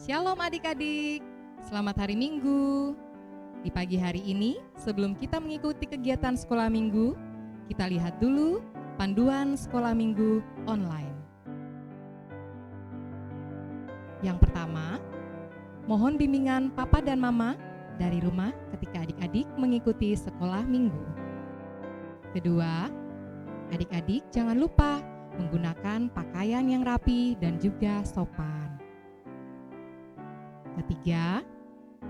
Shalom adik-adik, selamat hari Minggu. Di pagi hari ini, sebelum kita mengikuti kegiatan sekolah minggu, kita lihat dulu panduan sekolah minggu online. Yang pertama, mohon bimbingan Papa dan Mama dari rumah ketika adik-adik mengikuti sekolah minggu. Kedua, adik-adik jangan lupa menggunakan pakaian yang rapi dan juga sopan. Ketiga,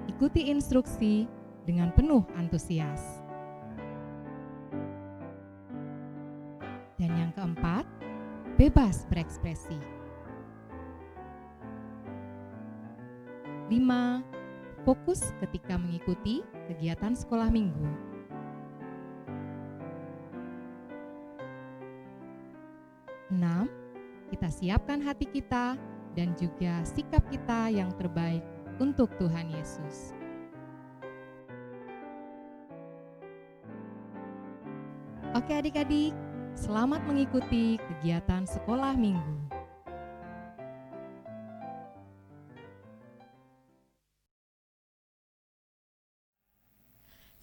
ikuti instruksi dengan penuh antusias. Dan yang keempat, bebas berekspresi. 5. Fokus ketika mengikuti kegiatan sekolah minggu. 6. Kita siapkan hati kita dan juga sikap kita yang terbaik untuk Tuhan Yesus. Oke adik-adik, selamat mengikuti kegiatan sekolah minggu.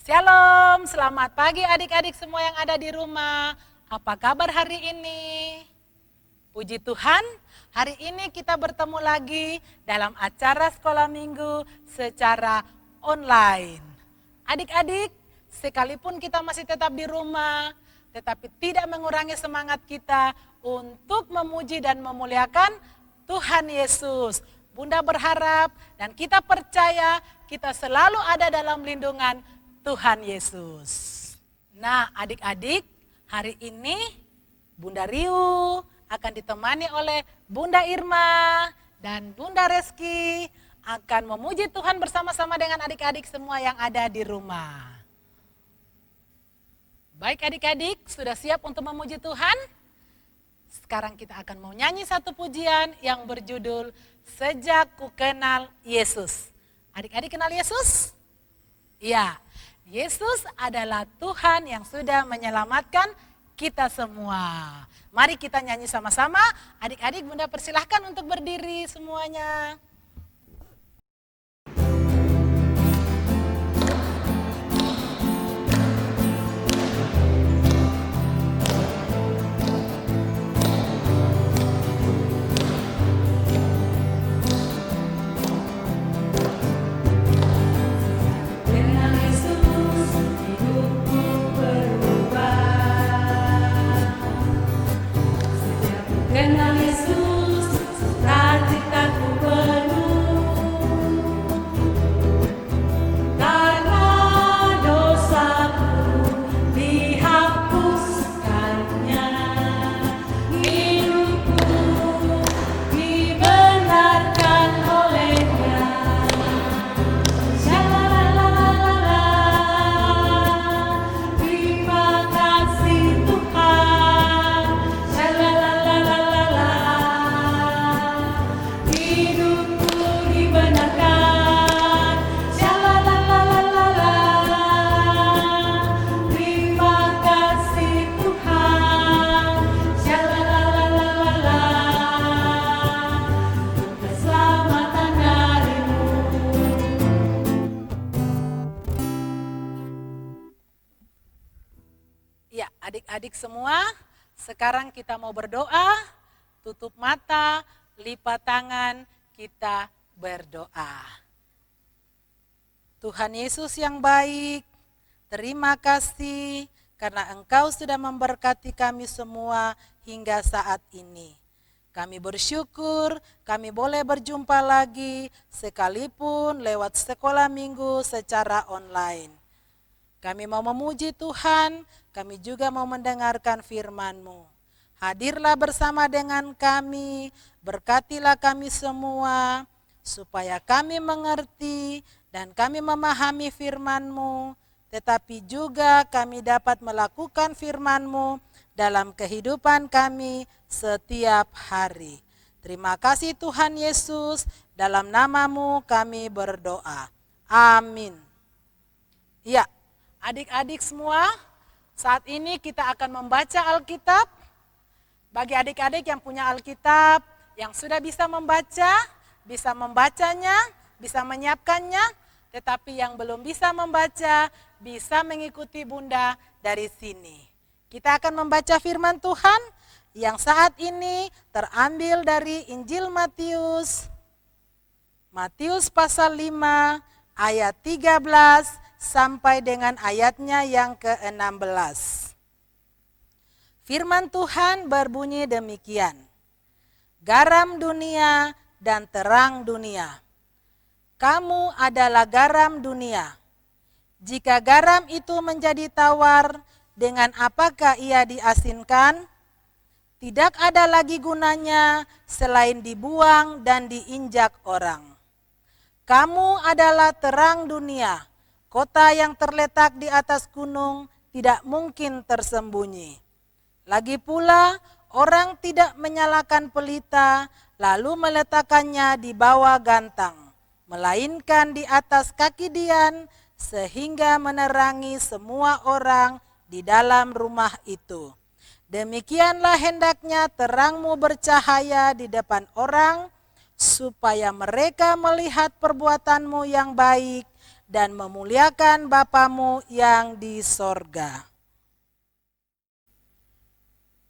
Shalom, selamat pagi adik-adik semua yang ada di rumah. Apa kabar hari ini? Puji Tuhan, hari ini kita bertemu lagi dalam acara sekolah minggu secara online. Adik-adik, sekalipun kita masih tetap di rumah, tetapi tidak mengurangi semangat kita untuk memuji dan memuliakan Tuhan Yesus. Bunda berharap dan kita percaya kita selalu ada dalam lindungan Tuhan Yesus. Nah, adik-adik, hari ini Bunda Riu akan ditemani oleh Bunda Irma dan Bunda Reski akan memuji Tuhan bersama-sama dengan adik-adik semua yang ada di rumah. Baik adik-adik, sudah siap untuk memuji Tuhan? Sekarang kita akan mau nyanyi satu pujian yang berjudul Sejak Ku Kenal Yesus. Adik-adik kenal Yesus? Iya, Yesus adalah Tuhan yang sudah menyelamatkan kita semua. Mari kita nyanyi sama-sama. Adik-adik Bunda persilahkan untuk berdiri semuanya. Kenal Yesus, cita-citaku penuh. Karena dosaku dihapuskannya, hidupku dibenarkan olehnya. Shalalalalala, terima kasih Tuhan. Shalalalalala, hidupku dibenarkan. Shalalalalala, terima kasih Tuhan. Shalalalalala, keselamatan darimu. Ya, adik-adik semua, sekarang kita mau berdoa, tutup mata, lipat tangan, kita berdoa. Tuhan Yesus yang baik, terima kasih karena Engkau sudah memberkati kami semua hingga saat ini. Kami bersyukur kami boleh berjumpa lagi sekalipun lewat sekolah minggu secara online. Kami mau memuji Tuhan, kami juga mau mendengarkan firman-Mu. Hadirlah bersama dengan kami, berkatilah kami semua, supaya kami mengerti dan kami memahami firman-Mu, tetapi juga kami dapat melakukan firman-Mu dalam kehidupan kami setiap hari. Terima kasih Tuhan Yesus, dalam nama-Mu kami berdoa. Amin. Ya, adik-adik semua, saat ini kita akan membaca Alkitab. Bagi adik-adik yang punya Alkitab, yang sudah bisa membaca, bisa membacanya, bisa menyiapkannya, tetapi yang belum bisa membaca bisa mengikuti Bunda dari sini. Kita akan membaca firman Tuhan yang saat ini terambil dari Injil Matius. Matius pasal 5 ayat 13 sampai dengan ayatnya yang ke-16. Firman Tuhan berbunyi demikian. Garam dunia dan terang dunia. Kamu adalah garam dunia. Jika garam itu menjadi tawar, dengan apakah ia diasinkan? Tidak ada lagi gunanya selain dibuang dan diinjak orang. Kamu adalah terang dunia. Kota yang terletak di atas gunung tidak mungkin tersembunyi. Lagi pula, orang tidak menyalakan pelita lalu meletakkannya di bawah gantang, melainkan di atas kaki dian sehingga menerangi semua orang di dalam rumah itu. Demikianlah hendaknya terangmu bercahaya di depan orang, supaya mereka melihat perbuatanmu yang baik dan memuliakan Bapamu yang di sorga.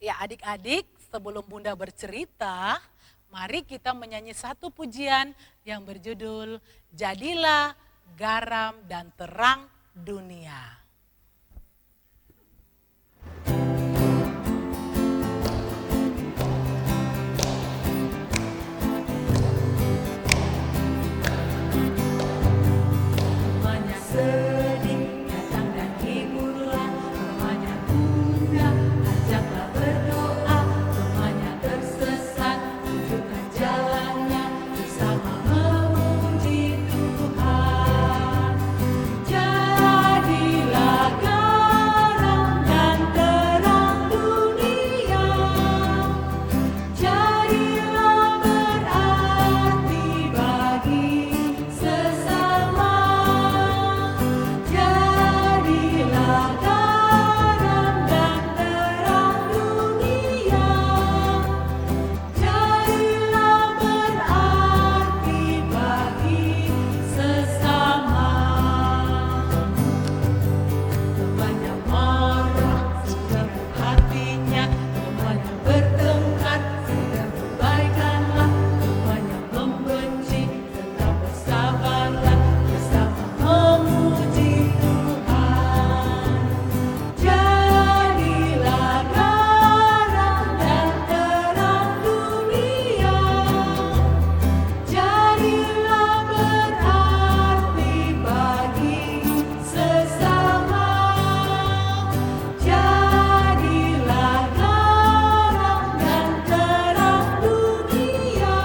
Ya adik-adik, sebelum Bunda bercerita, mari kita menyanyi satu pujian yang berjudul Jadilah Garam dan Terang Dunia. Sedih datang dan hiburlah, temannya bunda ajaklah berdoa, temannya tersesat tunjukkan jalannya, bersama memuji Tuhan. Jadilah garam dan terang dunia, jadilah berarti bagi sesama. Jadilah garam dan terang dunia, jadilah berarti bagi sesama. Temannya marah, segera hatinya, temannya bertengkar, segera perbaikanlah, temannya membenci, tetap bersabarlah, bersama memuji Tuhan. Jadilah garam dan terang dunia, jadilah berarti bagi sesama. Jadilah garam dan terang dunia,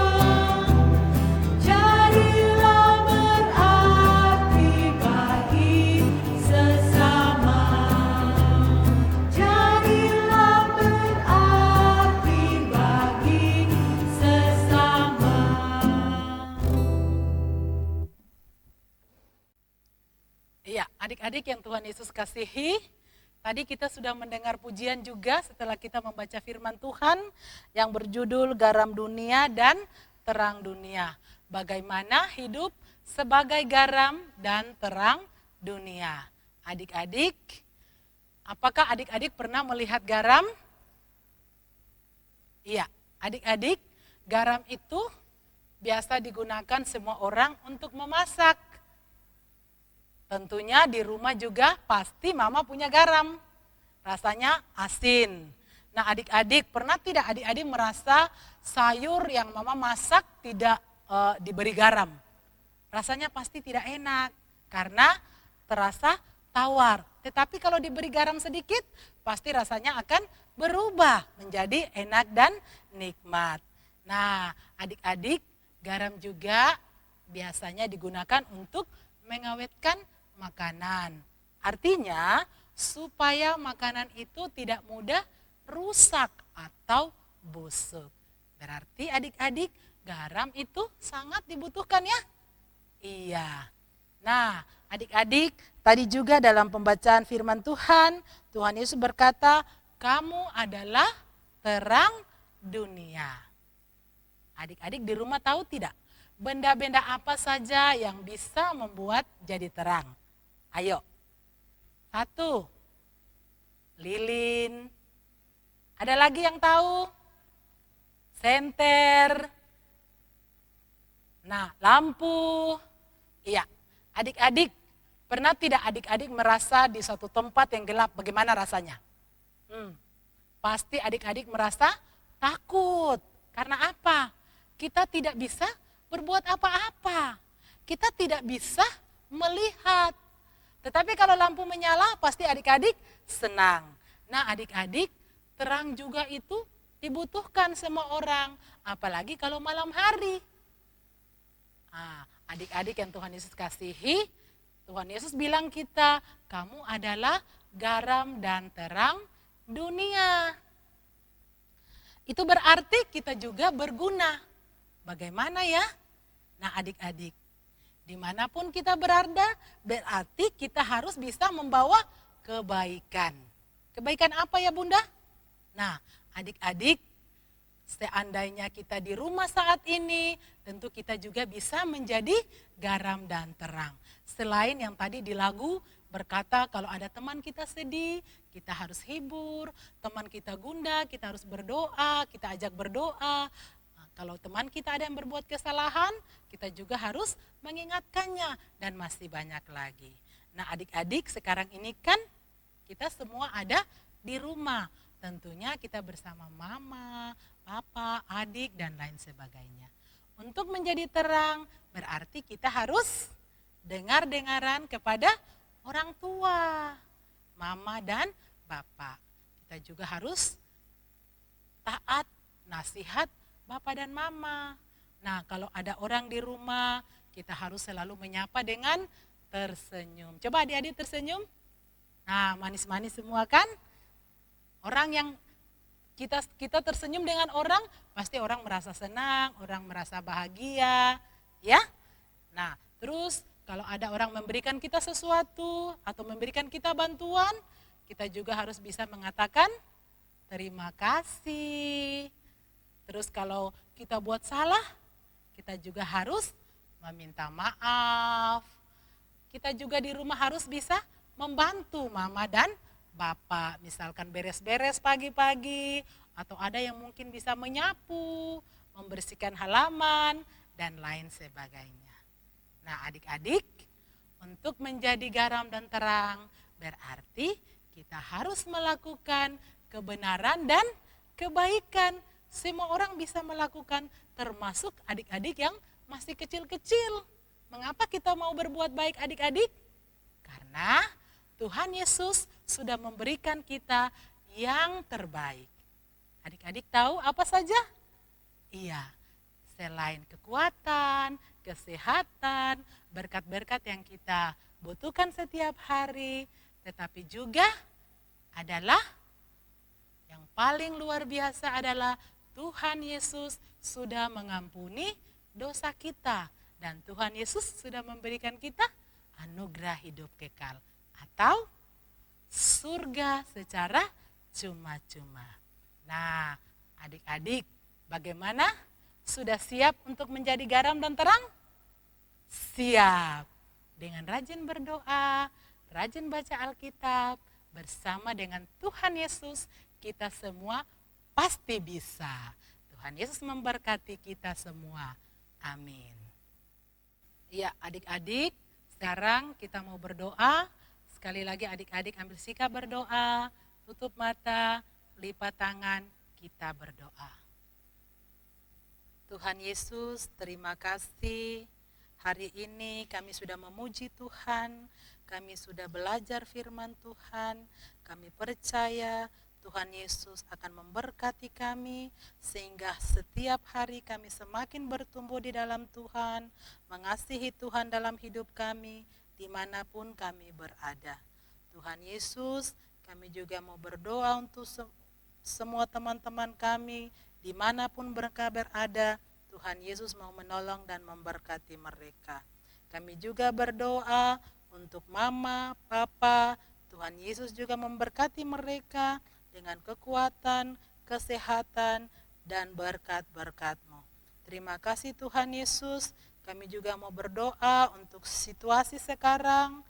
jadilah berarti bagi sesama. Jadilah berarti bagi sesama. Iya, adik-adik yang Tuhan Yesus kasihi, tadi kita sudah mendengar pujian juga setelah kita membaca firman Tuhan yang berjudul Garam Dunia dan Terang Dunia. Bagaimana hidup sebagai garam dan terang dunia. Adik-adik, apakah adik-adik pernah melihat garam? Iya, adik-adik, garam itu biasa digunakan semua orang untuk memasak. Tentunya di rumah juga pasti mama punya garam. Rasanya asin. Nah adik-adik, pernah tidak adik-adik merasa sayur yang mama masak tidak diberi garam? Rasanya pasti tidak enak karena terasa tawar. Tetapi kalau diberi garam sedikit, pasti rasanya akan berubah menjadi enak dan nikmat. Nah adik-adik, garam juga biasanya digunakan untuk mengawetkan makanan. Artinya supaya makanan itu tidak mudah rusak atau busuk. Berarti adik-adik, garam itu sangat dibutuhkan ya? Iya. Nah adik-adik, tadi juga dalam pembacaan firman Tuhan, Tuhan Yesus berkata, kamu adalah terang dunia. Adik-adik di rumah tahu tidak? benda-benda apa saja yang bisa membuat jadi terang? Ayo. 1, lilin. Ada lagi yang tahu? Senter. Nah, lampu. Iya, adik-adik, pernah tidak adik-adik merasa di suatu tempat yang gelap, bagaimana rasanya? Pasti adik-adik merasa takut. Karena apa? Kita tidak bisa berbuat apa-apa. Kita tidak bisa melihat. Tetapi kalau lampu menyala, pasti adik-adik senang. Nah, adik-adik, terang juga itu dibutuhkan semua orang. Apalagi kalau malam hari. Adik-adik yang Tuhan Yesus kasihi, Tuhan Yesus bilang kita, kamu adalah garam dan terang dunia. Itu berarti kita juga berguna. Bagaimana ya? Nah, adik-adik, dimanapun kita berada, berarti kita harus bisa membawa kebaikan. Kebaikan apa ya Bunda? Nah, adik-adik, seandainya kita di rumah saat ini, tentu kita juga bisa menjadi garam dan terang. Selain yang tadi di lagu berkata kalau ada teman kita sedih, kita harus hibur, teman kita gundah, kita harus berdoa, kita ajak berdoa. Nah, kalau teman kita ada yang berbuat kesalahan, kita juga harus mengingatkannya dan masih banyak lagi. Nah, adik-adik sekarang ini kan kita semua ada di rumah. Tentunya kita bersama mama, papa, adik, dan lain sebagainya. Untuk menjadi terang berarti kita harus dengar-dengaran kepada orang tua, mama dan bapak. Kita juga harus taat nasihat bapak dan mama. Nah, kalau ada orang di rumah, kita harus selalu menyapa dengan tersenyum. Coba adik-adik tersenyum. Nah, manis-manis semua kan? Orang yang kita tersenyum dengan orang, pasti orang merasa senang, orang merasa bahagia, ya. Nah, terus kalau ada orang memberikan kita sesuatu atau memberikan kita bantuan, kita juga harus bisa mengatakan terima kasih. Terus kalau kita buat salah, kita juga harus meminta maaf. Kita juga di rumah harus bisa membantu mama dan bapak, misalkan beres-beres pagi-pagi, atau ada yang mungkin bisa menyapu, membersihkan halaman, dan lain sebagainya. Nah, adik-adik, untuk menjadi garam dan terang, berarti kita harus melakukan kebenaran dan kebaikan. Semua orang bisa melakukan, termasuk adik-adik yang masih kecil-kecil. Mengapa kita mau berbuat baik adik-adik? Karena Tuhan Yesus sudah memberikan kita yang terbaik. Adik-adik tahu apa saja? Iya, selain kekuatan, kesehatan, berkat-berkat yang kita butuhkan setiap hari, tetapi juga adalah yang paling luar biasa adalah Tuhan Yesus sudah mengampuni dosa kita. Dan Tuhan Yesus sudah memberikan kita anugerah hidup kekal. Atau surga secara cuma-cuma. Nah, adik-adik, bagaimana? Sudah siap untuk menjadi garam dan terang? Siap. Dengan rajin berdoa, rajin baca Alkitab, bersama dengan Tuhan Yesus, kita semua pasti bisa. Tuhan Yesus memberkati kita semua. Amin. Ya, adik-adik, sekarang kita mau berdoa. Sekali lagi adik-adik ambil sikap berdoa, tutup mata, lipat tangan, kita berdoa. Tuhan Yesus, terima kasih. Hari ini kami sudah memuji Tuhan, kami sudah belajar firman Tuhan, kami percaya Tuhan Yesus akan memberkati kami sehingga setiap hari kami semakin bertumbuh di dalam Tuhan, mengasihi Tuhan dalam hidup kami dimanapun kami berada. Tuhan Yesus, kami juga mau berdoa untuk semua teman-teman kami dimanapun mereka berada. Tuhan Yesus mau menolong dan memberkati mereka. Kami juga berdoa untuk mama, papa, Tuhan Yesus juga memberkati mereka dengan kekuatan, kesehatan, dan berkat-berkat-Mu. Terima kasih Tuhan Yesus. Kami juga mau berdoa untuk situasi sekarang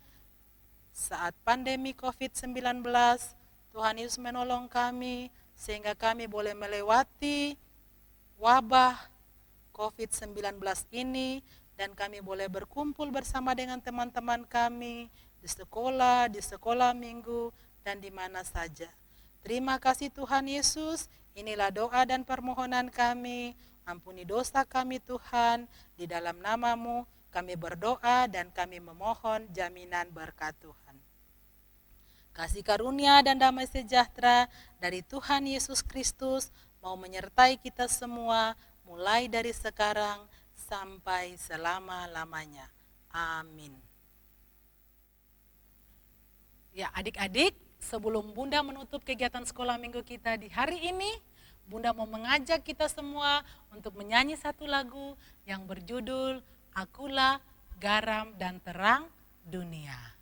saat pandemi COVID-19. Tuhan Yesus menolong kami sehingga kami boleh melewati wabah COVID-19 ini dan kami boleh berkumpul bersama dengan teman-teman kami di sekolah minggu, dan di mana saja. Terima kasih Tuhan Yesus, inilah doa dan permohonan kami. Ampuni dosa kami Tuhan, di dalam nama-Mu kami berdoa dan kami memohon jaminan berkat Tuhan. Kasih karunia dan damai sejahtera dari Tuhan Yesus Kristus mau menyertai kita semua mulai dari sekarang sampai selama-lamanya. Amin. Ya adik-adik, sebelum Bunda menutup kegiatan sekolah minggu kita di hari ini, Bunda mau mengajak kita semua untuk menyanyi satu lagu yang berjudul Akulah Garam dan Terang Dunia.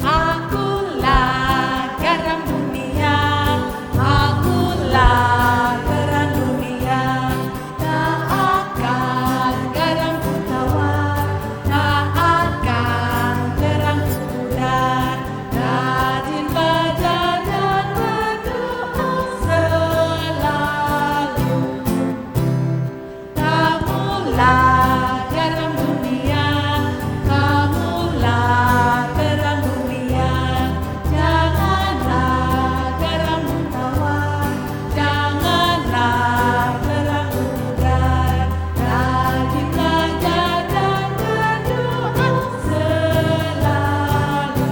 Akulah garam dunia, akulah terang dunia. Tak akan garamku tawar, tak akan terangku pudar. Rajin belajar dan berdoa selalu. Kamulah garam dunia, kamulah terang dunia. Janganlah garammu tawar, janganlah terangmu pudar. Rajin belajar dan berdoa selalu.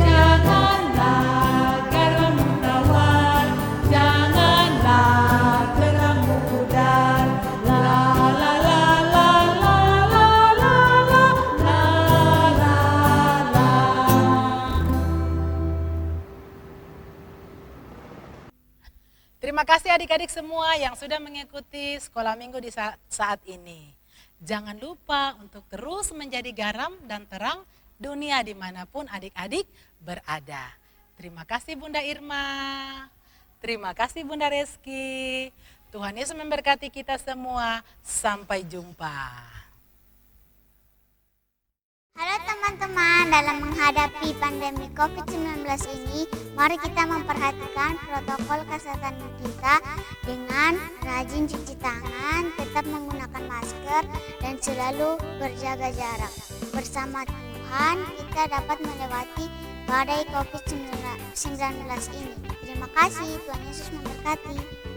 Janganlah garammu tawar, janganlah terangmu pudar. La la la la la la la la la la. Terima kasih adik-adik semua yang sudah mengikuti sekolah minggu di saat ini. Jangan lupa untuk terus menjadi garam dan terang dunia dimanapun adik-adik berada. Terima kasih Bunda Irma. Terima kasih Bunda Reski. Tuhan Yesus memberkati kita semua. Sampai jumpa. Halo teman-teman, dalam menghadapi pandemi COVID-19 ini, mari kita memperhatikan protokol kesehatan kita dengan rajin cuci tangan, tetap menggunakan masker, dan selalu berjaga jarak. Bersama Tuhan, kita dapat melewati badai COVID-19 ini. Terima kasih, Tuhan Yesus memberkati.